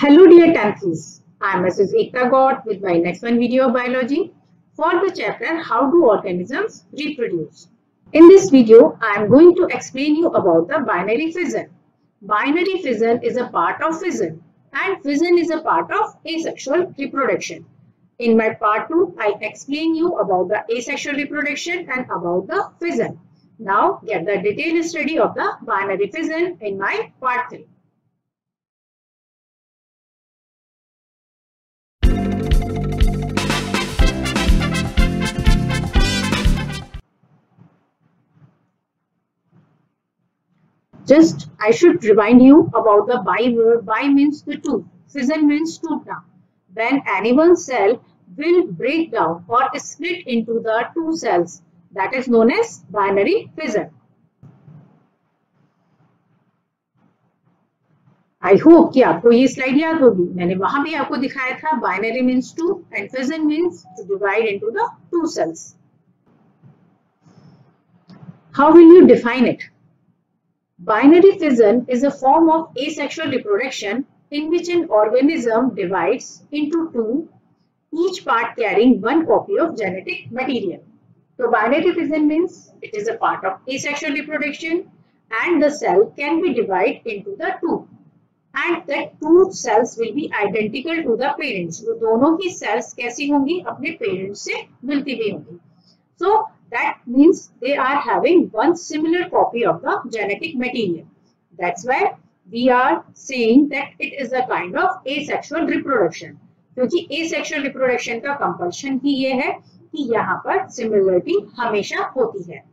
Hello dear Tanthis, I am Mrs. Ekta God with my next one video of biology for the chapter How do organisms reproduce. In this video, I am going to explain you about the binary fission. Binary fission is a part of fission and fission is a part of asexual reproduction. In my part 2, I explain you about the asexual reproduction and about the fission. Now get the detailed study of the binary fission in my part 3. Just I should remind you about the bi word. Bi means the two. Fission means two term. When any one cell will break down or split into the two cells, that is known as binary fission. I hope कि आपको ये slide याद होगी. मैंने वहां भी आपको दिखाया था binary means two and fission means to divide into the two cells. How will you define it? Binary fission is a form of asexual reproduction in which an organism divides into two, each part carrying one copy of genetic material. So binary fission means it is a part of asexual reproduction and the cell can be divided into the two. And that two cells will be identical to the parents. तो दोनों ही cells कैसी होंगी? अपने parents से मिलती भी होंगी. So that means they are having one similar copy of the genetic material. That's why we are saying that it is a kind of asexual reproduction. क्योंकि asexual reproduction का compulsion ही ये है कि यहाँ पर similarity हमेशा होती है.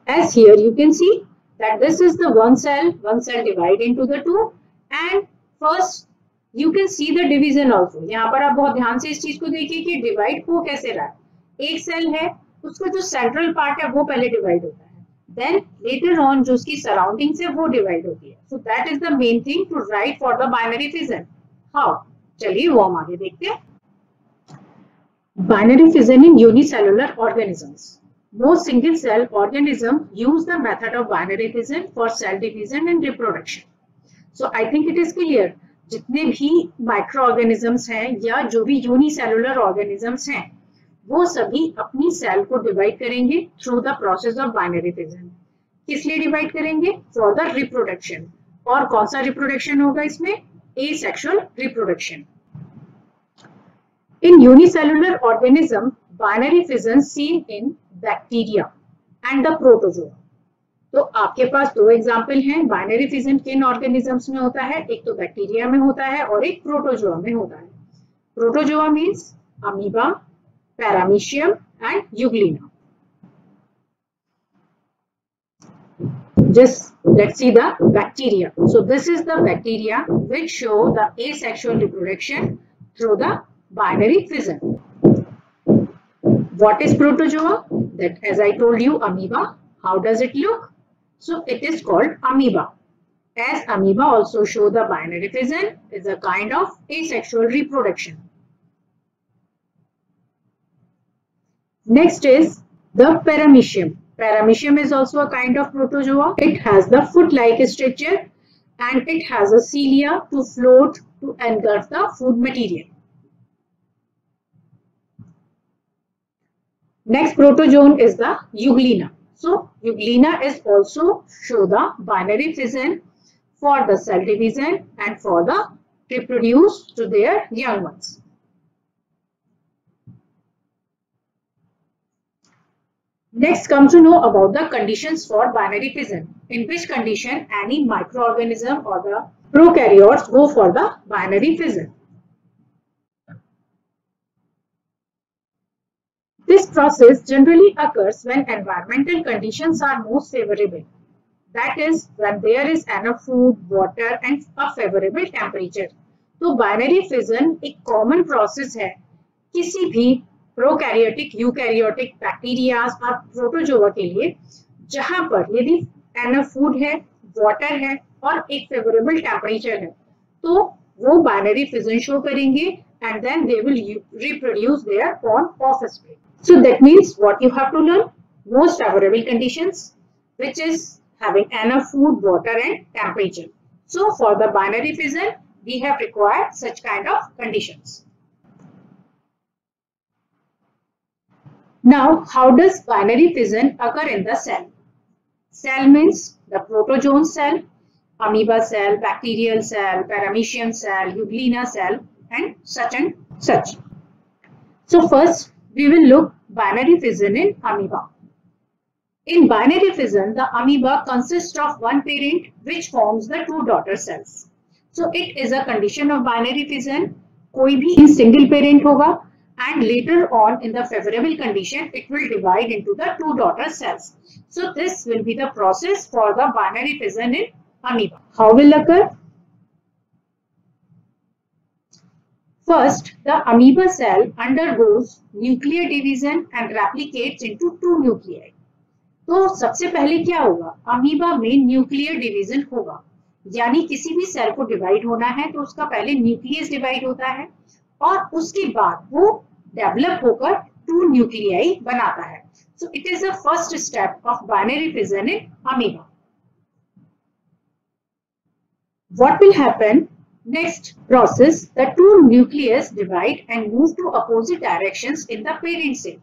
As here you can see that this is the one cell divided into the two, and first you can see the division also. यहाँ पर आप बहुत ध्यान से इस चीज को देखिए कि डिवाइड हो कैसे रहा है. एक सेल है, उसका जो सेंट्रल पार्ट है वो पहले डिवाइड होता है, देन लेटर ऑन जो उसकी सराउंडिंग्स है वो डिवाइड होती है. So that is the main thing to write for the binary fission. How? चलिए वो हम आगे देखते हैं. Binary fission in unicellular organisms. Most single cell organisms use the method of binary fission for cell division and reproduction. So I think it is clear. जितने भी micro organisms हैं या जो भी यूनिसेलुलर ऑर्गेनिजम्स हैं वो सभी अपनी सेल को डिवाइड करेंगे through the process of binary fission. किस लिए डिवाइड करेंगे? For the reproduction. और कौन सा रिप्रोडक्शन होगा इसमें? Asexual reproduction. In unicellular organism binary fission seen in bacteria and the protozoa. तो आपके पास दो एग्जाम्पल हैं. बाइनरी फिजन किन ऑर्गेनिजम्स में होता है? एक तो बैक्टीरिया में होता है और एक प्रोटोजोआ में होता है. Protozoa means amoeba, paramecium and Euglena. Just let's see the bacteria. So this is the bacteria which show the asexual reproduction through the binary fission. What is protozoa? That, as I told you, amoeba. How does it look? So it is called amoeba. As amoeba also show the binary fission, is a kind of asexual reproduction. Next is the paramecium. Paramecium is also a kind of protozoa. It has the foot-like structure and it has a cilia to float to engulf the food material. Next protozoan is the euglena. So euglena is also show the binary fission for the cell division and for the reproduce to their young ones. Next comes to know about the conditions for binary fission. In which condition any microorganism or the prokaryotes go for the binary fission. This process generally occurs when environmental conditions are most favorable. That is, when there is enough food, water and a favorable temperature. तो binary fission एक common process है किसी भी prokaryotic, eukaryotic, bacterias और protozoa के लिए, जहां पर यदि enough food है, water है और एक favorable temperature है, तो वो binary fission show करेंगे and then they will reproduce their own offspring. So that means what you have to learn? Most favorable conditions, which is having enough food, water and temperature. So for the binary fission, we have required such kind of conditions. Now, how does binary fission occur in the cell? Cell means the protozoan cell, amoeba cell, bacterial cell, paramecium cell, euglena cell and such. So first, we will look binary fission in amoeba. In binary fission, the amoeba consists of one parent which forms the two daughter cells. So it is a condition of binary fission. कोई भी single parent होगा and later on in the favorable condition, it will divide into the two daughter cells. So this will be the process for the binary fission in amoeba. How will occur? First, the amoeba cell undergoes nuclear division and replicates into two nuclei. तो सबसे पहले क्या होगा? Amoeba में nuclear division होगा, यानी किसी भी सेल को डिवाइड होना है तो उसका पहले न्यूक्लियस डिवाइड होता है और उसके बाद वो डेवलप होकर टू न्यूक्लियाई बनाता है. सो it is the first step of binary fission in amoeba. What will happen? Next process, the two nucleus divide and move to opposite directions in the parent cell.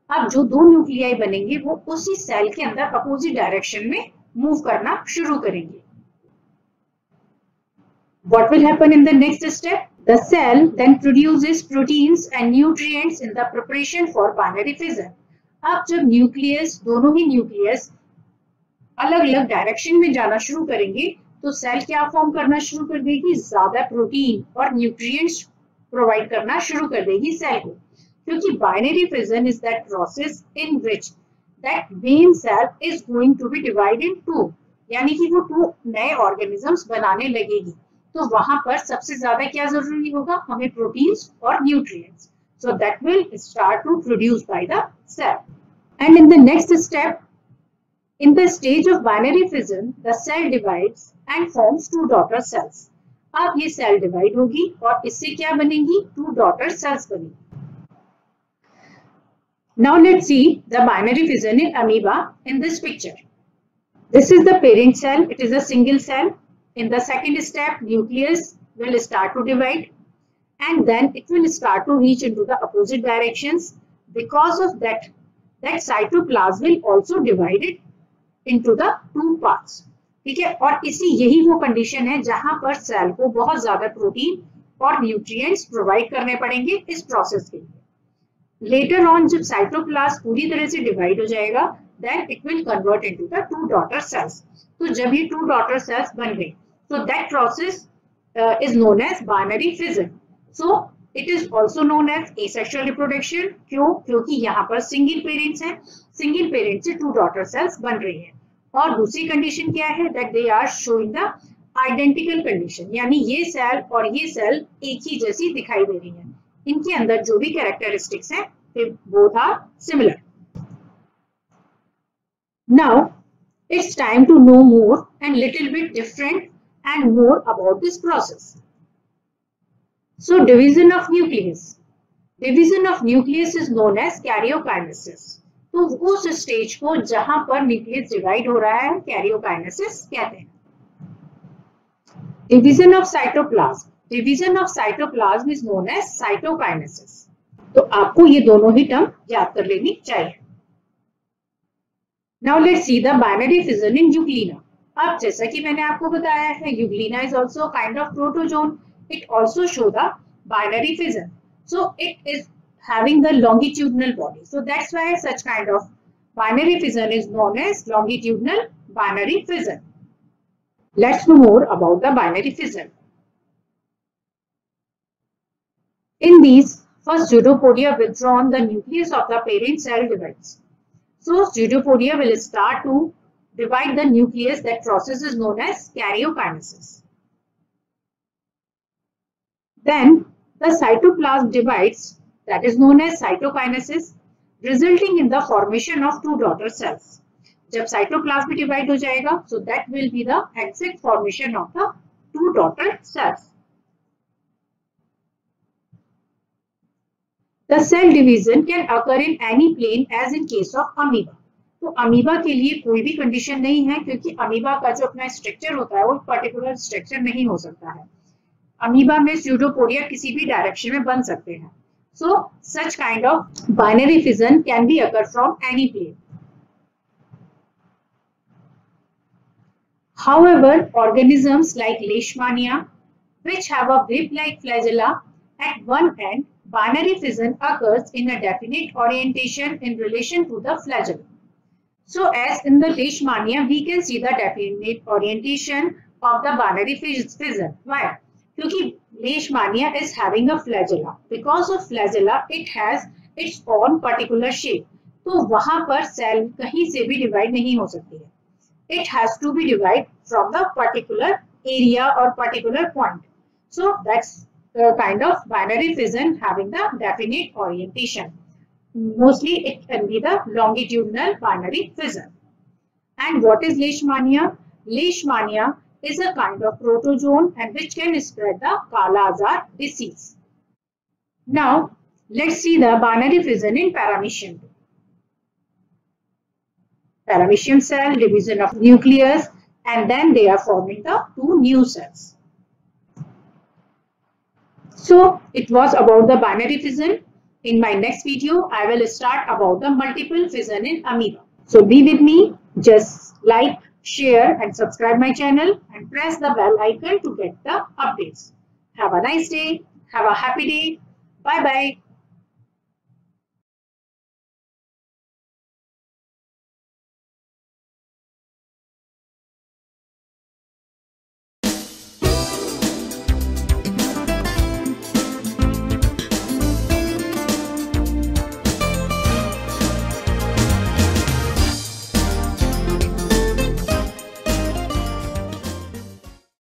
अब जो दो nuclei बनेंगे वो उसी cell के अंदर अपोजिट डायरेक्शन में move करना शुरू करेंगे. What will happen in the next step? The cell then produces proteins and nutrients in the preparation for binary fission. अब जब न्यूक्लियस, दोनों ही न्यूक्लियस अलग अलग डायरेक्शन में जाना शुरू करेंगे तो सेल क्या फॉर्म करना शुरू कर देगी? ज्यादा प्रोटीन और न्यूट्रिएंट्स प्रोवाइड करना शुरू कर देगी सेल को, क्योंकि binary fission is that process in which that main cell is going to be divide in two, यानी कि वो टू नए ऑर्गेनिजम्स बनाने लगेगी. तो वहां पर सबसे ज्यादा क्या जरूरी होगा? हमें प्रोटीन्स और nutrients. So that will start to produce by the cell. And in the next step, in the stage of binary fission, the cell divides and forms two daughter cells. अब ये सेल डिवाइड होगी और इससे क्या बनेगी? To daughter sales बनेगी. Now let's see the binary fission in amoeba in this picture. This is the parent cell. It is a single cell. In the second step, nucleus will start to divide and then it will start to reach into the opposite directions. Because of that cytoplasm will also divide it into the two parts. ठीक है, और यही वो condition है जहां पर cell को बहुत ज्यादा प्रोटीन और न्यूट्रिएंट्स प्रोवाइड करने पड़ेंगे इस प्रोसेस के लिए. लेटर ऑन जब साइटोप्लाज्म पूरी तरह से डिवाइड हो जाएगा, then it will convert into the two daughter cells. तो जब ये टू डॉटर सेल्स बन गई तो that process is known as binary fission. So it is also known as asexual reproduction. क्यों? क्योंकि यहाँ पर सिंगल पेरेंट्स हैं, सिंगल पेरेंट से टू डॉटर सेल्स बन रही हैं. और दूसरी कंडीशन क्या है? That they are showing the identical condition, यानी ये सेल और ये सेल एक ही जैसी दिखाई दे रही हैं. इनके अंदर जो भी कैरेक्टरिस्टिक्स हैं they both are similar. Now it's time to know more and little bit different and more about this process. So division of nucleus. Division of nucleus is known as karyokinesis. तो उस stage को जहां पर nucleus divide हो रहा है karyokinesis कहते हैं. Division of cytoplasm. Division of cytoplasm is known as cytokinesis. तो आपको ये दोनों ही टर्म याद कर लेनी चाहिए. Now let's see the binary fission in Euglena. अब जैसा कि मैंने आपको बताया है, Euglena is also kind of protozoan. It also show the binary fission. So it is having the longitudinal body. So that's why such kind of binary fission is known as longitudinal binary fission. Let's know more about the binary fission. In these, first pseudopodia withdrawn, the nucleus of the parent cell divides. So pseudopodia will start to divide the nucleus. That process is known as karyokinesis. Then the cytoplasm divides. That is known as cytokinesis, resulting in the formation of two daughter cells. जब cytoplasm divide हो जाएगा, so that will be the exact formation of the two daughter cells. The cell division can occur in any plane as in case of amoeba. तो amoeba के लिए कोई भी condition नहीं है, क्योंकि अमीबा का जो अपना स्ट्रक्चर होता है वो पर्टिकुलर स्ट्रक्चर नहीं हो सकता है। अमीबा में स्यूडोपोडिया किसी भी डायरेक्शन में बन सकते हैं। So such kind of binary fission can be occur from any plane. However, organisms like Leishmania, which have a whip-like flagella at one end, binary fission occurs in a definite orientation in relation to the flagella. So as in the Leishmania, we can see the definite orientation of the binary fission. Why? क्योंकि Leishmania is having a flagella. Because of flagella, it has its own particular shape. तो वहां पर cell कहीं से भी divide नहीं हो सकती है. It has to be divided from the particular area or particular point. So that's the kind of binary fission having the definite orientation. Mostly it can be the longitudinal binary fission. And what is Leishmania? Leishmania is a kind of protozoan and which can spread the Kala-Azar disease. Now, let's see the binary fission in paramecium. Paramecium cell, division of nucleus, and then they are forming the two new cells. So, it was about the binary fission. In my next video, I will start about the multiple fission in amoeba. So, be with me. Just like, share and subscribe my channel and press the bell icon to get the updates. Have a nice day. Have a happy day. Bye bye.